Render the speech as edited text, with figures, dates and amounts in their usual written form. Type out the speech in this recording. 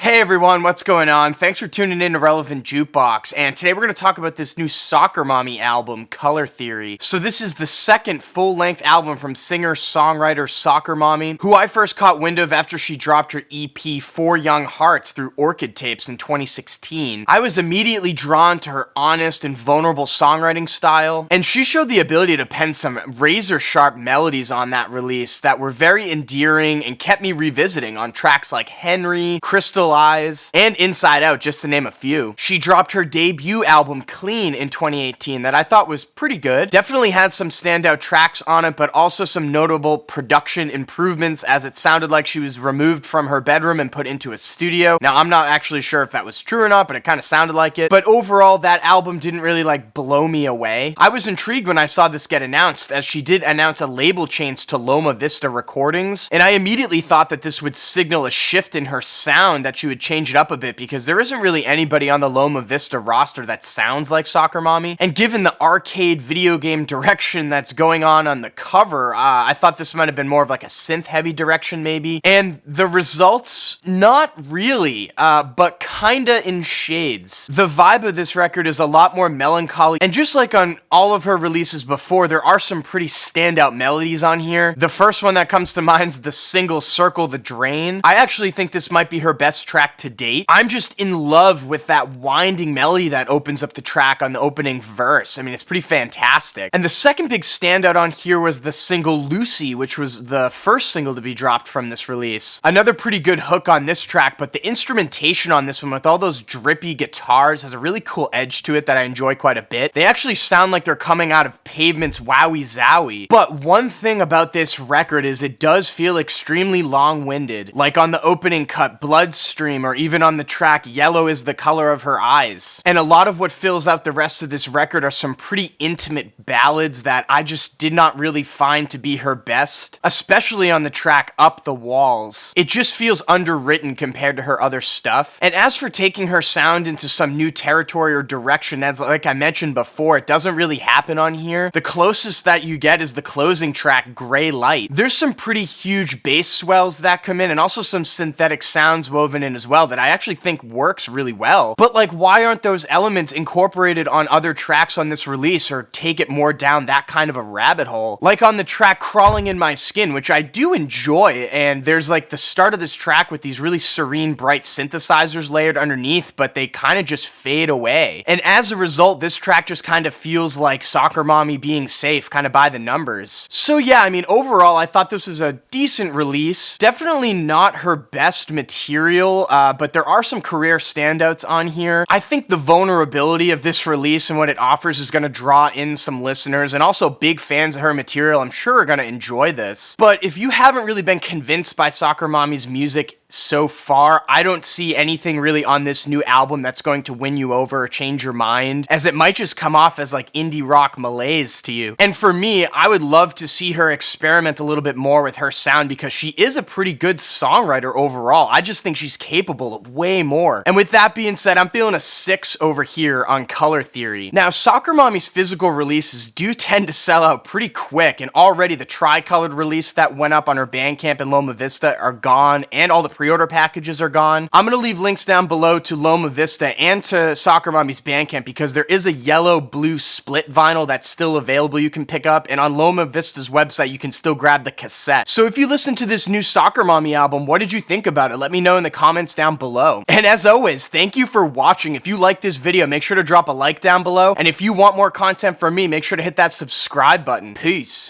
Hey everyone, what's going on? Thanks for tuning in to Relevant Jukebox, and today we're going to talk about this new Soccer Mommy album, Color Theory. So this is the second full-length album from singer-songwriter Soccer Mommy, who I first caught wind of after she dropped her EP, Four Young Hearts, through Orchid Tapes in 2016. I was immediately drawn to her honest and vulnerable songwriting style, and she showed the ability to pen some razor-sharp melodies on that release that were very endearing and kept me revisiting on tracks like Henry, Crystal Eyes, and Inside Out, just to name a few. She dropped her debut album, Clean, in 2018 that I thought was pretty good. Definitely had some standout tracks on it, but also some notable production improvements, as it sounded like she was removed from her bedroom and put into a studio. Now, I'm not actually sure if that was true or not, but it kind of sounded like it. But overall, that album didn't really blow me away. I was intrigued when I saw this get announced, as she did announce a label change to Loma Vista Recordings, and I immediately thought that this would signal a shift in her sound, that she would change it up a bit, because there isn't really anybody on the Loma Vista roster that sounds like Soccer Mommy, and given the arcade video game direction that's going on the cover, I thought this might have been more of like a synth-heavy direction maybe, and the results, not really, but kinda in shades. The vibe of this record is a lot more melancholy, and just like on all of her releases before, there are some pretty standout melodies on here. The first one that comes to mind is the single Circle the Drain. I actually think this might be her best track to date. I'm just in love with that winding melody that opens up the track on the opening verse. I mean, it's pretty fantastic. And the second big standout on here was the single Lucy, which was the first single to be dropped from this release. Another pretty good hook on this track, but the instrumentation on this one with all those drippy guitars has a really cool edge to it that I enjoy quite a bit. They actually sound like they're coming out of Pavement's Wowie Zowie. But one thing about this record is it does feel extremely long-winded, like on the opening cut, Bloodstream, or even on the track Yellow is the Color of Her Eyes. And a lot of what fills out the rest of this record are some pretty intimate ballads that I just did not really find to be her best, especially on the track Up the Walls. It just feels underwritten compared to her other stuff. And as for taking her sound into some new territory or direction, as like I mentioned before, it doesn't really happen on here. The closest that you get is the closing track, Gray Light. There's some pretty huge bass swells that come in, and also some synthetic sounds woven in as well that I actually think works really well. But why aren't those elements incorporated on other tracks on this release, or take it more down that kind of a rabbit hole? Like on the track Crawling in My Skin, which I do enjoy, and there's the start of this track with these really serene, bright synthesizers layered underneath, but they kind of just fade away. And as a result, this track just kind of feels like Soccer Mommy being safe, kind of by the numbers. So yeah, I mean, overall, I thought this was a decent release. Definitely not her best material, but there are some career standouts on here. I think the vulnerability of this release and what it offers is going to draw in some listeners, and also big fans of her material, I'm sure, are going to enjoy this. But if you haven't really been convinced by Soccer Mommy's music so far, I don't see anything really on this new album that's going to win you over or change your mind, as it might just come off as indie rock malaise to you. And for me, I would love to see her experiment a little bit more with her sound, because she is a pretty good songwriter overall. I just think she's capable of way more. And with that being said, I'm feeling a 6 over here on Color Theory. Now, Soccer Mommy's physical releases do tend to sell out pretty quick, and already the tri-colored release that went up on her Bandcamp and Loma Vista are gone, and all the pre-order packages are gone. I'm gonna leave links down below to Loma Vista and to Soccer Mommy's Bandcamp, because there is a yellow-blue split vinyl that's still available you can pick up, and on Loma Vista's website you can still grab the cassette. So if you listen to this new Soccer Mommy album, what did you think about it? Let me know in the comments down below. And as always, thank you for watching. If you like this video, make sure to drop a like down below, and if you want more content from me, make sure to hit that subscribe button. Peace.